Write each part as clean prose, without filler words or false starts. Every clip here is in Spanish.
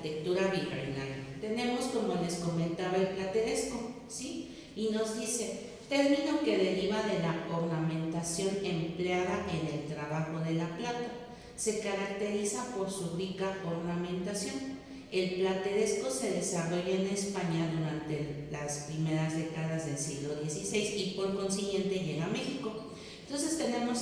arquitectura virreinal. Tenemos, como les comentaba, el plateresco, ¿sí? Y nos dice, término que deriva de la ornamentación empleada en el trabajo de la plata. Se caracteriza por su rica ornamentación. El plateresco se desarrolla en España durante las primeras décadas del siglo XVI y por consiguiente llega a México. Entonces tenemos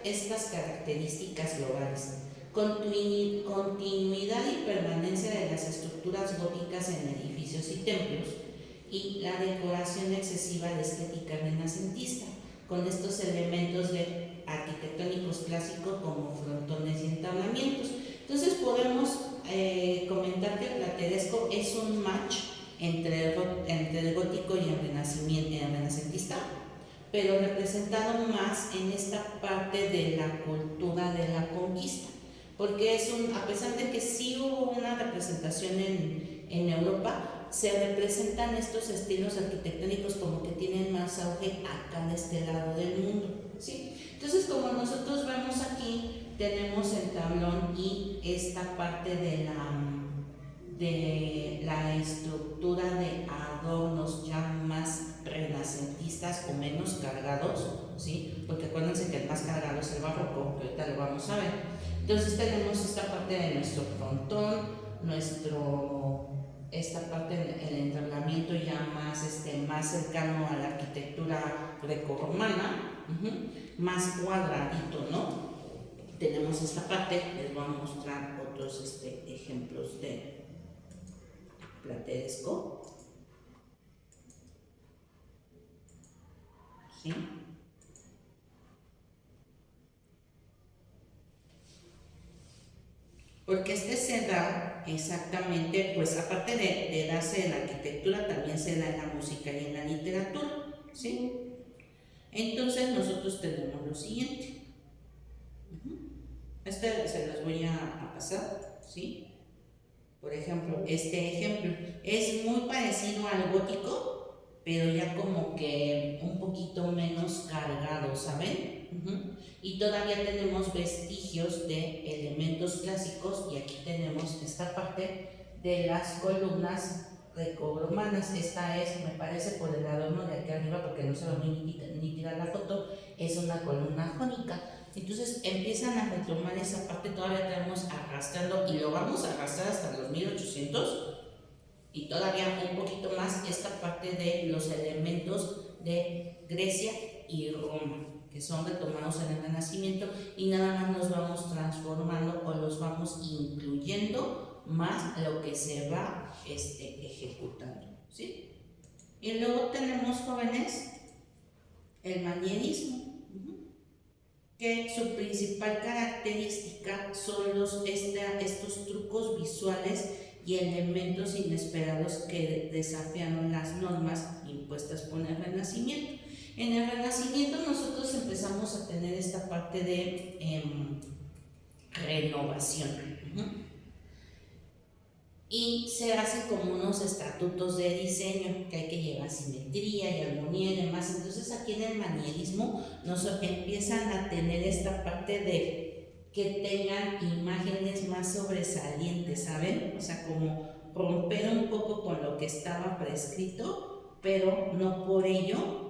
estas características globales: continuidad y permanencia de las estructuras góticas en edificios y templos, y la decoración excesiva de estética renacentista, con estos elementos arquitectónicos clásicos como frontones y entablamientos. Entonces podemos comentar que el plateresco es un match entre el gótico y el renacentista, pero representado más en esta parte de la cultura de la conquista, porque a pesar de que sí hubo una representación en Europa, se representan estos estilos arquitectónicos como que tienen más auge acá de este lado del mundo, ¿sí? Entonces, como nosotros vemos aquí, tenemos el tablón y esta parte de la estructura de adornos ya más renacentistas o menos cargados, ¿sí? Porque acuérdense que el más cargado es el barroco, que ahorita lo vamos a ver. Entonces tenemos esta parte de nuestro frontón, esta parte del entablamiento ya más cercano a la arquitectura grecorromana, más cuadradito, ¿no? Tenemos esta parte, les voy a mostrar otros ejemplos de plateresco, ¿sí? Porque se da exactamente, pues aparte de darse en la arquitectura, también se da en la música y en la literatura, ¿sí? Entonces nosotros tenemos lo siguiente. Se los voy a pasar, ¿sí? Por ejemplo, este ejemplo es muy parecido al gótico, pero ya como que un poquito menos cargado, ¿saben? Y todavía tenemos vestigios de elementos clásicos, y aquí tenemos esta parte de las columnas grecorromanas. Esta es, me parece, por el adorno de aquí arriba, porque no se va muy nítida la foto, es una columna jónica. Entonces empiezan a retomar esa parte, todavía tenemos arrastrando, y lo vamos a arrastrar hasta los 1800, y todavía un poquito más esta parte de los elementos de Grecia y Roma, que son retomados en el Renacimiento, y nada más nos vamos transformando o los vamos incluyendo más lo que se va ejecutando, ¿sí? Y luego tenemos, jóvenes, el manierismo, que su principal característica son estos trucos visuales y elementos inesperados que desafiaron las normas impuestas por el Renacimiento. En el Renacimiento nosotros empezamos a tener esta parte de renovación, y se hacen como unos estatutos de diseño, que hay que llevar simetría y armonía y demás. Entonces aquí en el manierismo nos empiezan a tener esta parte de que tengan imágenes más sobresalientes, ¿saben? O sea, como romper un poco con lo que estaba prescrito, pero no por ello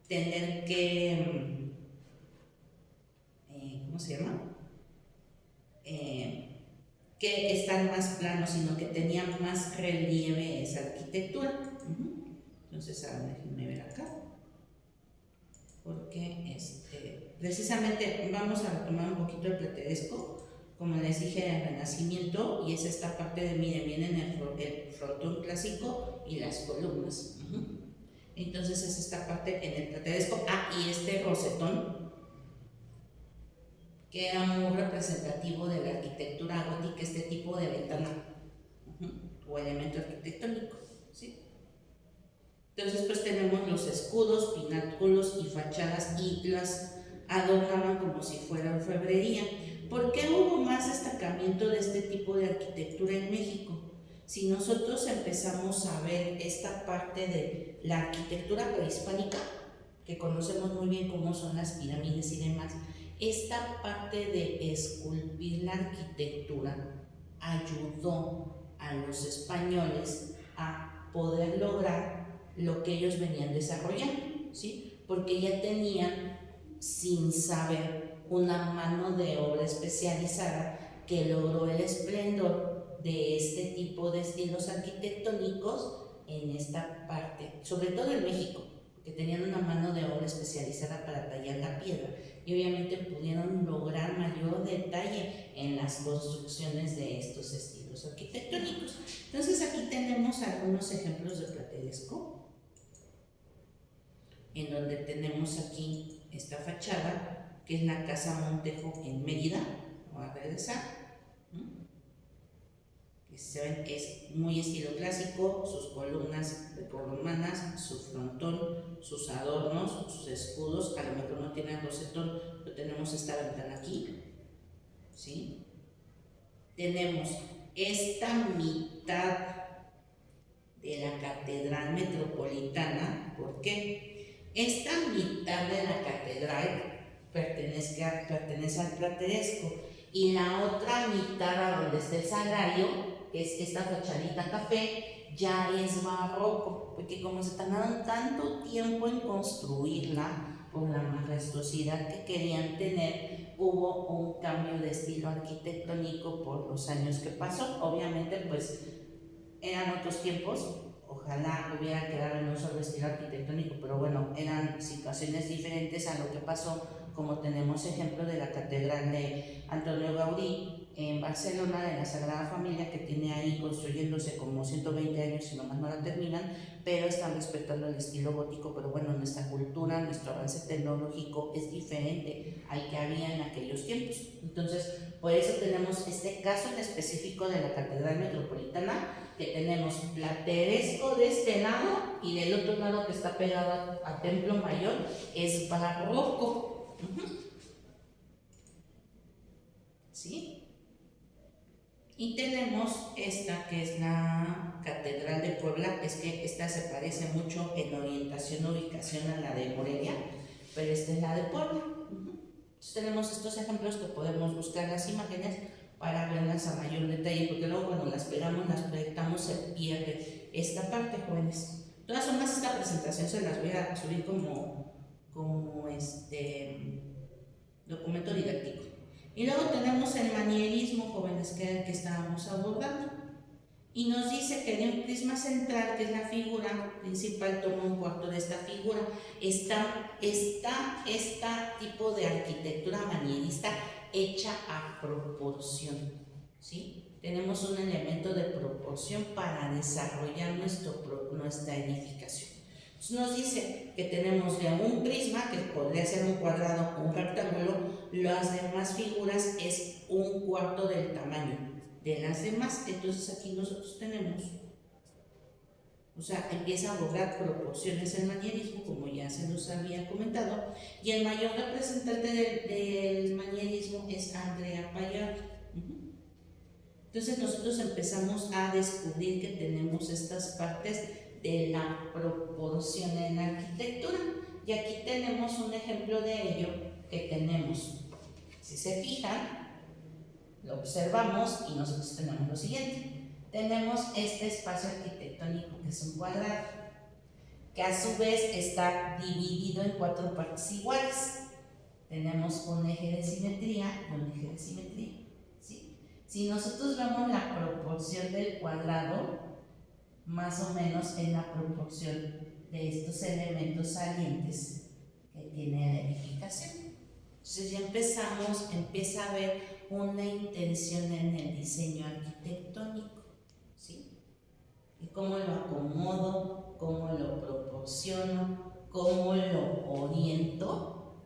tener que, ¿cómo se llama? Que están más planos, sino que tenían más relieve esa arquitectura. Entonces, ahora déjenme ver acá, porque precisamente vamos a retomar un poquito el plateresco, como les dije, el Renacimiento, y es esta parte de, miren, vienen el frontón clásico y las columnas. Entonces es esta parte en el plateresco. Y este rosetón, que era muy representativo de la arquitectura gótica, este tipo de ventana o elemento arquitectónico, ¿sí? Entonces, pues tenemos los escudos, pináculos y fachadas, y las adornaban como si fuera orfebrería. ¿Por qué hubo más destacamiento de este tipo de arquitectura en México? Si nosotros empezamos a ver esta parte de la arquitectura prehispánica, que conocemos muy bien cómo son las pirámides y demás, esta parte de esculpir la arquitectura ayudó a los españoles a poder lograr lo que ellos venían desarrollando, ¿sí? Porque ya tenían, sin saber, una mano de obra especializada que logró el esplendor de este tipo de estilos arquitectónicos en esta parte, sobre todo en México, que tenían una mano de obra especializada para tallar la piedra y obviamente pudieron lograr mayor detalle en las construcciones de estos estilos arquitectónicos. Entonces aquí tenemos algunos ejemplos de plateresco, en donde tenemos aquí esta fachada, que es la Casa Montejo en Mérida. Voy a regresar. Se ven, es muy estilo clásico, sus columnas romanas, su frontón, sus adornos, sus escudos. A lo mejor no tienen rosetón, pero tenemos esta ventana aquí, ¿sí? Tenemos esta mitad de la Catedral Metropolitana. ¿Por qué? Esta mitad de la catedral pertenece al plateresco, y la otra mitad, a donde está el sagrario, que es esta fachadita café, ya es barroco, porque como se tardaron tanto tiempo en construirla por la majestuosidad que querían tener, hubo un cambio de estilo arquitectónico por los años que pasó. Obviamente pues eran otros tiempos, ojalá hubiera quedado en un solo estilo arquitectónico, pero bueno, eran situaciones diferentes a lo que pasó, como tenemos ejemplo de la Catedral de Antonio Gaudí en Barcelona, de la Sagrada Familia, que tiene ahí construyéndose como 120 años, si no más no la terminan, pero están respetando el estilo gótico. Pero bueno, nuestra cultura, nuestro avance tecnológico es diferente al que había en aquellos tiempos. Entonces, por eso tenemos este caso en específico de la Catedral Metropolitana, que tenemos plateresco de este lado, y del otro lado, que está pegado a Templo Mayor, es barroco. ¿Sí? Y tenemos esta, que es la Catedral de Puebla. Es que esta se parece mucho en orientación, ubicación a la de Morelia, pero esta es la de Puebla. Entonces tenemos estos ejemplos que podemos buscar las imágenes para verlas a mayor detalle, porque luego cuando las pegamos, las proyectamos, se pierde esta parte, jóvenes. De todas formas, esta presentación se las voy a subir como documento didáctico. Y luego tenemos el manierismo, jóvenes, que era el que estábamos abordando. Y nos dice que de un prisma central, que es la figura principal, toma un cuarto de esta figura. Está tipo de arquitectura manierista hecha a proporción, ¿sí? Tenemos un elemento de proporción para desarrollar nuestra edificación. Entonces nos dice que tenemos de un prisma, que podría ser un cuadrado o un rectángulo, las demás figuras es un cuarto del tamaño de las demás. Entonces aquí nosotros tenemos, o sea, empieza a lograr proporciones el manierismo, como ya se nos había comentado, y el mayor representante del manierismo es Andrea Payard. Entonces nosotros empezamos a descubrir que tenemos estas partes de la proporción en la arquitectura, y aquí tenemos un ejemplo de ello que tenemos. Si se fijan, lo observamos y nosotros tenemos lo siguiente. Tenemos este espacio arquitectónico, que es un cuadrado, que a su vez está dividido en 4 partes iguales. Tenemos un eje de simetría y un eje de simetría, ¿sí? Si nosotros vemos la proporción del cuadrado, más o menos es la proporción de estos elementos salientes que tiene la edificación. Entonces ya empieza a haber una intención en el diseño arquitectónico, ¿sí? Y cómo lo acomodo, cómo lo proporciono, cómo lo oriento.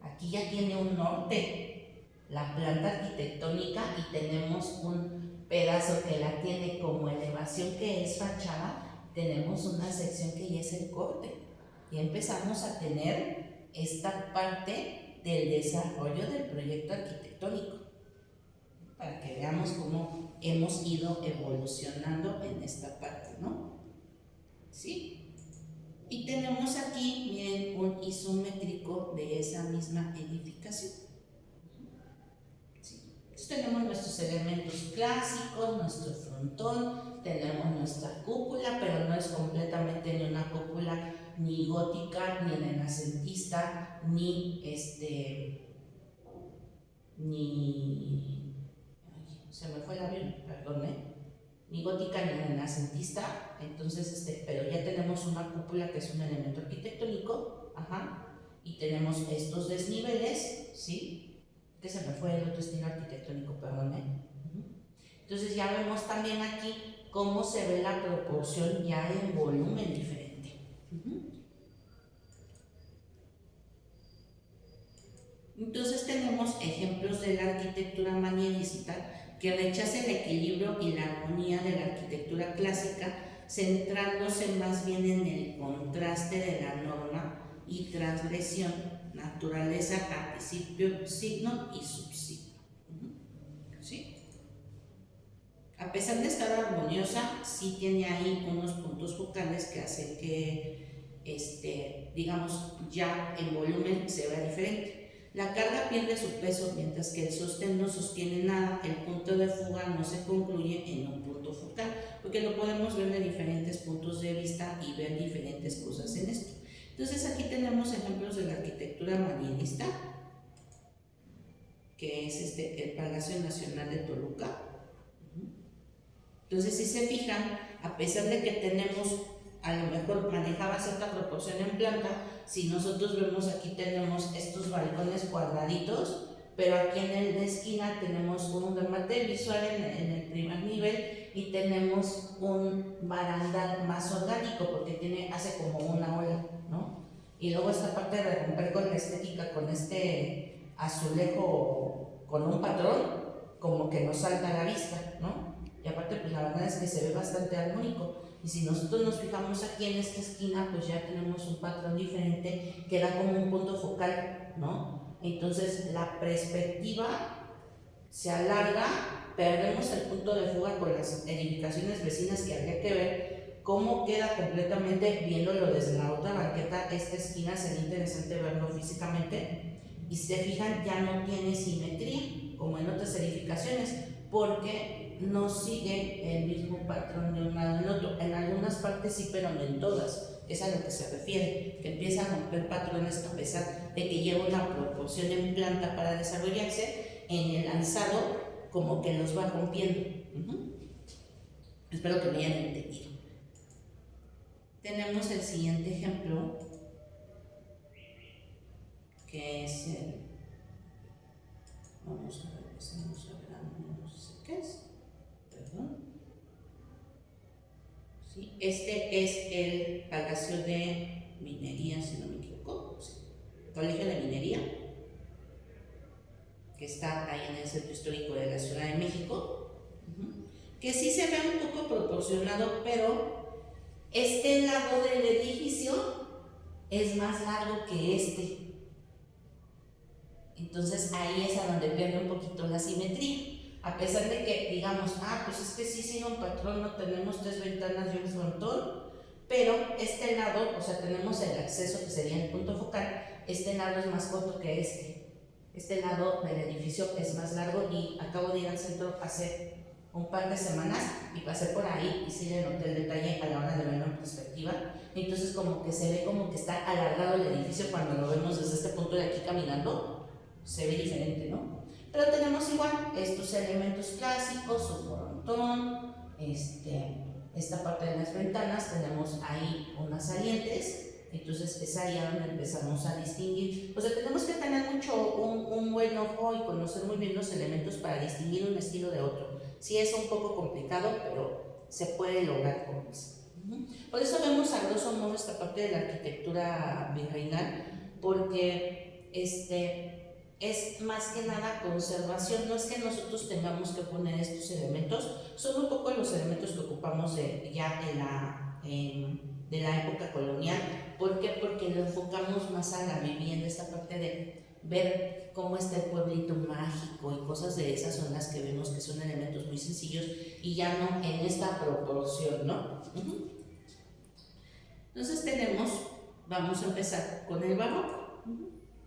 Aquí ya tiene un norte la planta arquitectónica, y tenemos un pedazo que la tiene como elevación, que es fachada. Tenemos una sección que ya es el corte, y empezamos a tener esta parte del desarrollo del proyecto arquitectónico, para que veamos cómo hemos ido evolucionando en esta parte, ¿no? ¿Sí? Y tenemos aquí, miren, un isométrico de esa misma edificación. ¿Sí? Entonces tenemos nuestros elementos clásicos, nuestro frontón, tenemos nuestra cúpula, pero no es completamente ni una cúpula ni gótica, ni renacentista, ni se me fue el avión, perdón, ni gótica ni renacentista. Entonces, pero ya tenemos una cúpula que es un elemento arquitectónico, y tenemos estos desniveles, ¿sí? Que se me fue el otro estilo arquitectónico, perdón, Entonces ya vemos también aquí cómo se ve la proporción ya en volumen diferente. Entonces tenemos ejemplos de la arquitectura manierista que rechaza el equilibrio y la armonía de la arquitectura clásica, centrándose más bien en el contraste de la norma y transgresión, naturaleza, participio, signo y subsigno. ¿Sí? A pesar de estar armoniosa, sí tiene ahí unos puntos focales que hacen que, digamos, ya en volumen se vea diferente. La carga pierde su peso mientras que el sostén no sostiene nada, el punto de fuga no se concluye en un punto focal, porque lo podemos ver de diferentes puntos de vista y ver diferentes cosas en esto. Entonces aquí tenemos ejemplos de la arquitectura manierista, que es el Palacio Nacional de Toluca. Entonces si se fijan, a pesar de que tenemos, a lo mejor manejaba cierta proporción en planta, si nosotros vemos aquí tenemos estos balcones cuadraditos, pero aquí en la esquina tenemos un remate visual en el primer nivel y tenemos un barandal más orgánico porque hace como una ola, ¿no? Y luego esta parte de romper con la estética, con este azulejo con un patrón, como que nos salta a la vista, ¿no? Y aparte pues la verdad es que se ve bastante armónico. Y si nosotros nos fijamos aquí en esta esquina, pues ya tenemos un patrón diferente que da como un punto focal, ¿no? Entonces la perspectiva se alarga, perdemos el punto de fuga con las edificaciones vecinas que habría que ver cómo queda completamente, viéndolo desde la otra banqueta. Esta esquina sería interesante verlo físicamente, y si se fijan ya no tiene simetría como en otras edificaciones, porque no sigue el mismo patrón de un lado en otro. En algunas partes sí, pero no en todas. Es a lo que se refiere, que empieza a romper patrones a pesar de que lleva una proporción en planta para desarrollarse, en el alzado como que los va rompiendo. Espero que me hayan entendido. Tenemos el siguiente ejemplo, que es vamos a ver, empezamos a ver, no sé qué es. ¿Sí? Este es el Palacio de Minería, si no me equivoco, sí. Colegio de Minería, que está ahí en el centro histórico de la Ciudad de México, que sí se ve un poco proporcionado, pero este lado del edificio es más largo que este. Entonces ahí es a donde pierde un poquito la simetría. A pesar de que digamos, pues es que sí sigue un patrón, no tenemos 3 ventanas y un frontón, pero este lado, o sea, tenemos el acceso que sería el punto focal, este lado es más corto que este lado del edificio es más largo, y acabo de ir al centro hace un par de semanas y pasé por ahí y sí le noté el detalle a la hora de verlo en perspectiva. Entonces como que se ve como que está alargado el edificio cuando lo vemos desde este punto de aquí caminando, se ve diferente, ¿no? Pero tenemos igual estos elementos clásicos, su frontón, esta parte de las ventanas, tenemos ahí unas salientes. Entonces es ahí donde empezamos a distinguir. O sea, tenemos que tener un buen ojo y conocer muy bien los elementos para distinguir un estilo de otro. Sí es un poco complicado, pero se puede lograr con eso. Por eso vemos a grosso modo esta parte de la arquitectura virreinal, porque es más que nada conservación. No es que nosotros tengamos que poner estos elementos, son un poco los elementos que ocupamos de la época colonial. ¿Por qué? Porque lo enfocamos más a la vivienda, esta parte de ver cómo está el pueblito mágico y cosas de esas son las que vemos que son elementos muy sencillos y ya no en esta proporción, ¿no? Entonces vamos a empezar con el barroco,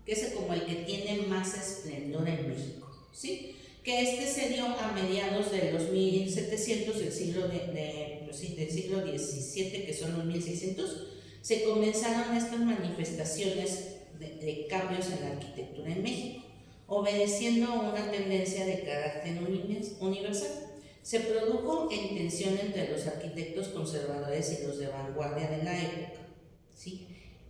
que es como el que tiene más esplendor en México, ¿sí? que se dio a mediados de los 1700 del siglo, del siglo XVII, que son los 1600, se comenzaron estas manifestaciones de cambios en la arquitectura en México, obedeciendo a una tendencia de carácter universal. Se produjo en tensión entre los arquitectos conservadores y los de vanguardia de la época, ¿sí?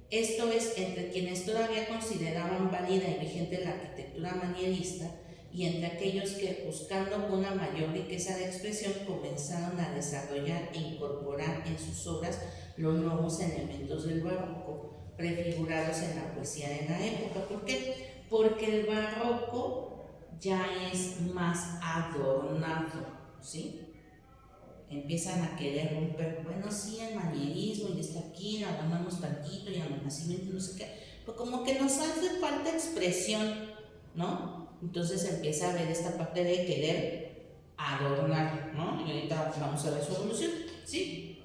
Esto es, entre quienes todavía consideraban válida y vigente la arquitectura manierista y entre aquellos que, buscando una mayor riqueza de expresión, comenzaron a desarrollar e incorporar en sus obras los nuevos elementos del barroco, prefigurados en la poesía de la época. ¿Por qué? Porque el barroco ya es más adornado, ¿sí? Empiezan a querer romper, bueno, sí, el manierismo y está aquí, lo adornamos tantito y al Renacimiento, no sé qué, pues como que nos hace falta expresión, ¿no? Entonces empieza a ver esta parte de querer adornar, ¿no? Y ahorita vamos a ver su evolución, ¿sí?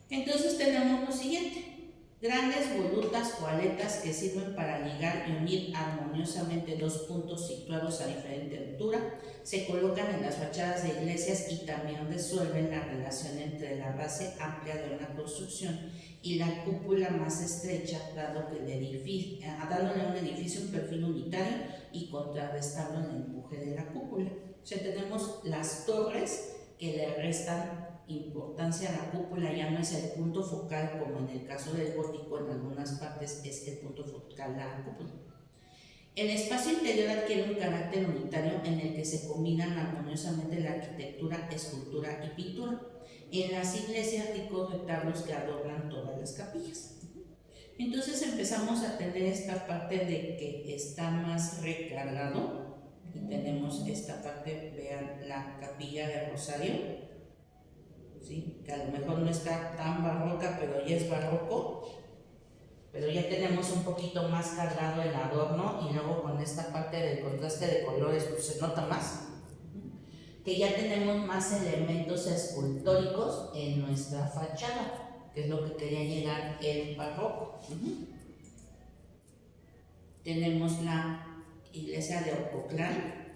Entonces tenemos lo siguiente: grandes volutas o aletas que sirven para ligar y unir armoniosamente dos puntos situados a diferente altura, se colocan en las fachadas de iglesias y también resuelven la relación entre la base amplia de una construcción y la cúpula más estrecha, dándole a un edificio un perfil unitario y contrarrestando el empuje de la cúpula. O sea, tenemos las torres que le restan importancia a la cúpula, ya no es el punto focal como en el caso del gótico, en algunas partes es el punto focal la cúpula. El espacio interior adquiere un carácter unitario en el que se combinan armoniosamente la arquitectura, escultura y pintura. En las iglesias, ricos retablos que adornan todas las capillas. Entonces empezamos a tener esta parte de que está más recargado y tenemos esta parte, vean, la capilla de Rosario, ¿sí? Que a lo mejor no está tan barroca, pero ya es barroco, pero ya tenemos un poquito más cargado el adorno y luego con esta parte del contraste de colores pues se nota más, que ya tenemos más elementos escultóricos en nuestra fachada, que es lo que quería llegar el barroco. Tenemos la iglesia de Ococlán.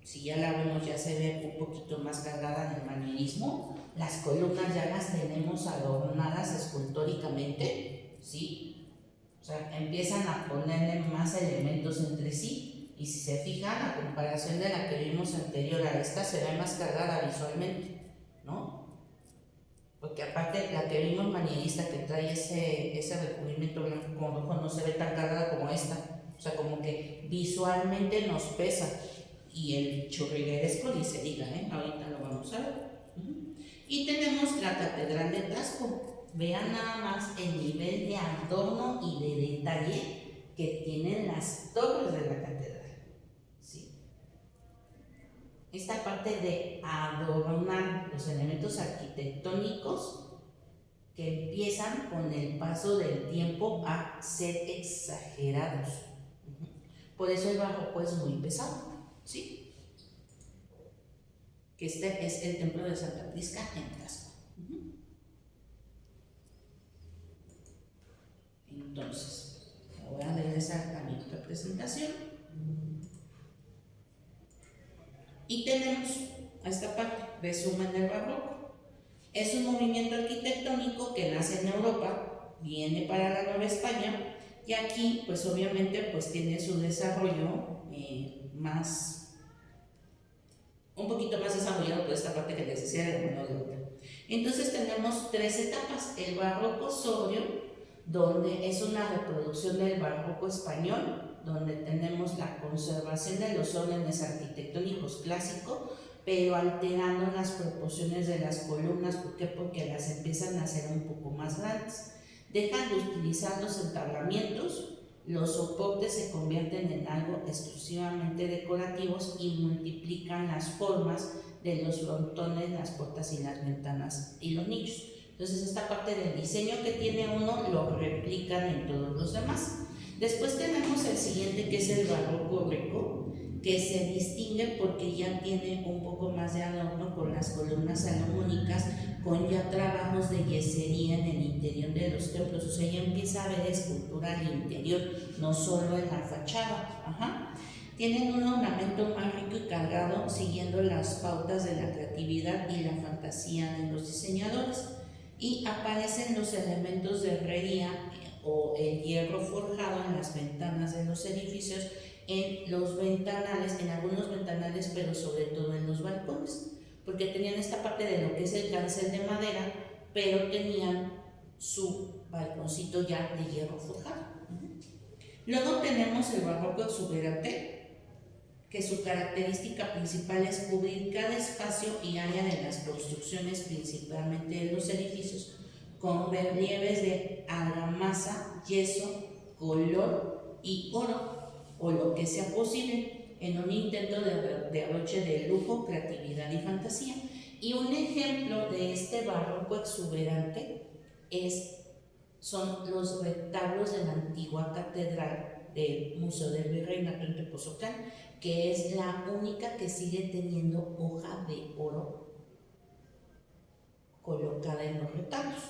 Si ya la vemos, ya se ve un poquito más cargada en el manierismo. Las columnas ya las tenemos adornadas escultóricamente, ¿sí? O sea, empiezan a ponerle más elementos entre sí. Y si se fijan, a comparación de la que vimos anterior a esta, se ve más cargada visualmente, ¿no? Porque aparte, la que vimos manierista, que trae ese recubrimiento blanco con rojo, no se ve tan cargada como esta. O sea, como que visualmente nos pesa. Y el churrigueresco ni se diga, ahorita lo vamos a ver. Y tenemos la Catedral de Tasco. Vean nada más el nivel de adorno y de detalle que tienen las torres de la catedral, ¿sí? Esta parte de adornar los elementos arquitectónicos que empiezan con el paso del tiempo a ser exagerados. Por eso el barroco es muy pesado, ¿sí? Que este es el templo de Santa Prisca en Tasco. Entonces, voy a regresar a mi otra presentación. Y tenemos a esta parte, resumen del barroco. Es un movimiento arquitectónico que nace en Europa, viene para la Nueva España, y aquí, pues obviamente, pues tiene su desarrollo un poquito más desarrollado por esta parte que les decía de la mano de obra. Entonces tenemos tres etapas: el barroco sobrio, donde es una reproducción del barroco español, donde tenemos la conservación de los órdenes arquitectónicos clásicos, pero alterando las proporciones de las columnas. ¿Por qué? Porque las empiezan a hacer un poco más grandes. Dejan de utilizar los entablamientos, los soportes se convierten en algo exclusivamente decorativos y multiplican las formas de los frontones, las puertas y las ventanas y los nichos. Entonces esta parte del diseño que tiene uno lo replican en todos los demás. Después tenemos el siguiente, que es el barroco rico, que se distingue porque ya tiene un poco más de adorno con las columnas salomónicas, con ya trabajos de yesería en el interior de los templos. O sea, ya empieza a haber escultura al interior, no solo en la fachada. Tienen un ornamento más rico y cargado, siguiendo las pautas de la creatividad y la fantasía de los diseñadores. Y aparecen los elementos de herrería o el hierro forjado en las ventanas de los edificios, en los ventanales, en algunos ventanales, pero sobre todo en los balcones, porque tenían esta parte de lo que es el cancel de madera, pero tenían su balconcito ya de hierro forjado. Luego tenemos el barroco exuberante, que su característica principal es cubrir cada espacio y área de las construcciones, principalmente de los edificios, con relieves de argamasa, yeso, color y oro, o lo que sea posible, en un intento de derroche de lujo, creatividad y fantasía. Y un ejemplo de este barroco exuberante son los retablos de la antigua catedral del Museo del Virreinato en Tepoztlán, que es la única que sigue teniendo hoja de oro colocada en los retablos.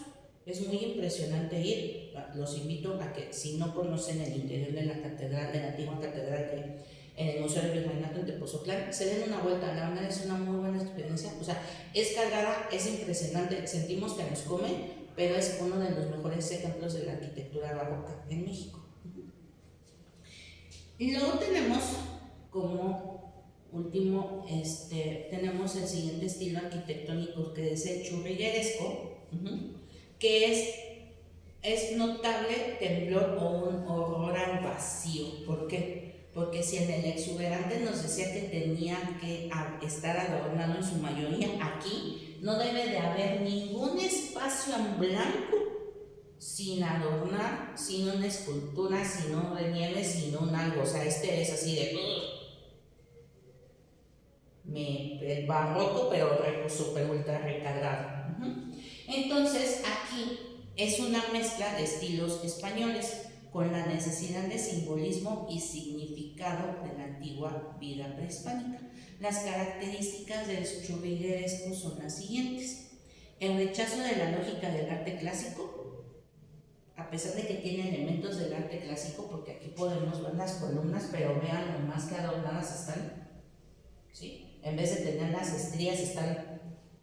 Es muy impresionante ir. Los invito a que, si no conocen el interior de la catedral, de la antigua catedral en el Museo del Virreinato en Tepoztlán, se den una vuelta. La verdad es una muy buena experiencia. O sea, es cargada, es impresionante, sentimos que nos come, pero es uno de los mejores ejemplos de la arquitectura barroca en México. Y luego tenemos como último, tenemos el siguiente estilo arquitectónico, que es el churrigueresco, que es notable temblor o un horror al vacío. ¿Por qué? Porque si en el exuberante nos decía que tenía que estar adornado en su mayoría, aquí no debe de haber ningún espacio en blanco sin adornar, sin una escultura, sin un relieve, sin un algo. O sea, es así de el barroco, pero súper ultra recargado. Entonces aquí es una mezcla de estilos españoles con la necesidad de simbolismo y significado de la antigua vida prehispánica. Las características del churrigueresco son las siguientes: el rechazo de la lógica del arte clásico, a pesar de que tiene elementos del arte clásico, porque aquí podemos ver las columnas, pero vean lo más que adornadas están, ¿sí? En vez de tener las estrías, están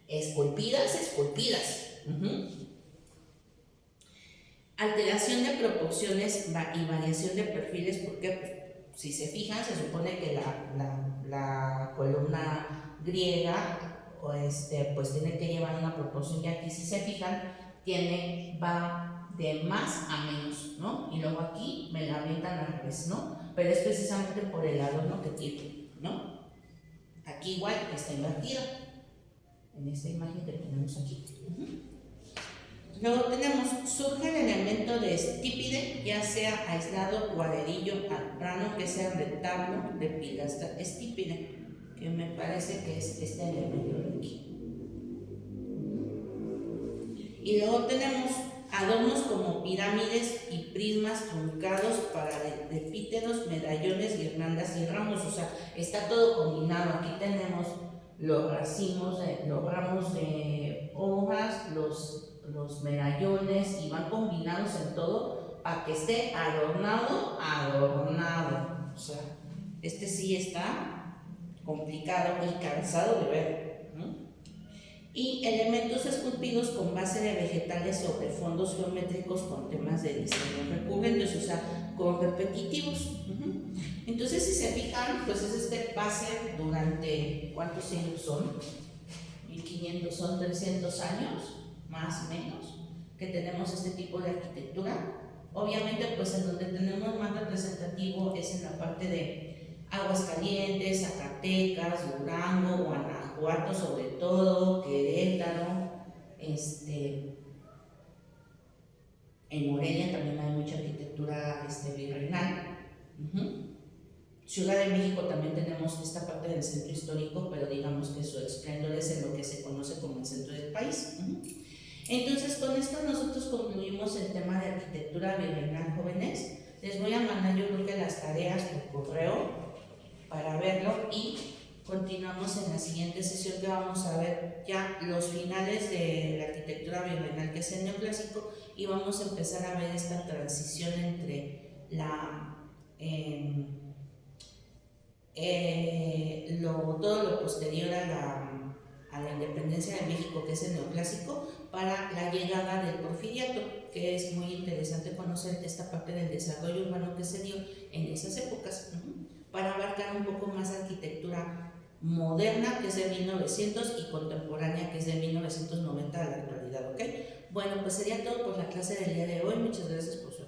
esculpidas. Alteración de proporciones y variación de perfiles, porque si se fijan, se supone que la columna griega pues tiene que llevar una proporción, y aquí, si se fijan, va de más a menos, ¿no? Y luego aquí me la avientan al revés, ¿no? Pero es precisamente por el adorno que tiene, ¿no? Aquí igual está invertida en esta imagen que tenemos aquí. Luego surge el elemento de estípide, ya sea aislado o adherillo al plano, que sea retablo de pilastra estípide, que me parece que es este elemento de aquí. Y luego tenemos adornos como pirámides y prismas truncados para epítetos, medallones, guirnaldas y ramos. O sea, está todo combinado. Aquí tenemos los ramos de hojas, los medallones, y van combinados en todo para que esté adornado. O sea, sí está complicado y cansado de ver, ¿no? Y elementos esculpidos con base de vegetales sobre fondos geométricos con temas de diseño recurrentes, o sea, con repetitivos. Entonces, si se fijan, pues es este pase durante, ¿cuántos siglos son? 1500, son 300 años, más o menos, que tenemos este tipo de arquitectura. Obviamente, pues en donde tenemos más representativo es en la parte de Aguascalientes, Zacatecas, Durango, Guanajuato, sobre todo, Querétaro, en Morelia también hay mucha arquitectura virreinal. Ciudad de México también tenemos esta parte del centro histórico, pero digamos que su esplendor es en lo que se conoce como el centro del país. Entonces, con esto nosotros concluimos el tema de arquitectura virreinal, jóvenes. Les voy a mandar, yo creo que las tareas por correo para verlo, y continuamos en la siguiente sesión, que vamos a ver ya los finales de la arquitectura virreinal, que es el neoclásico, y vamos a empezar a ver esta transición entre todo lo posterior a la independencia de México, que es el neoclásico, para la llegada del porfiriato, que es muy interesante conocer esta parte del desarrollo urbano que se dio en esas épocas, para abarcar un poco más arquitectura moderna, que es de 1900, y contemporánea, que es de 1990 a la actualidad, ¿ok? Bueno, pues sería todo por la clase del día de hoy. Muchas gracias por su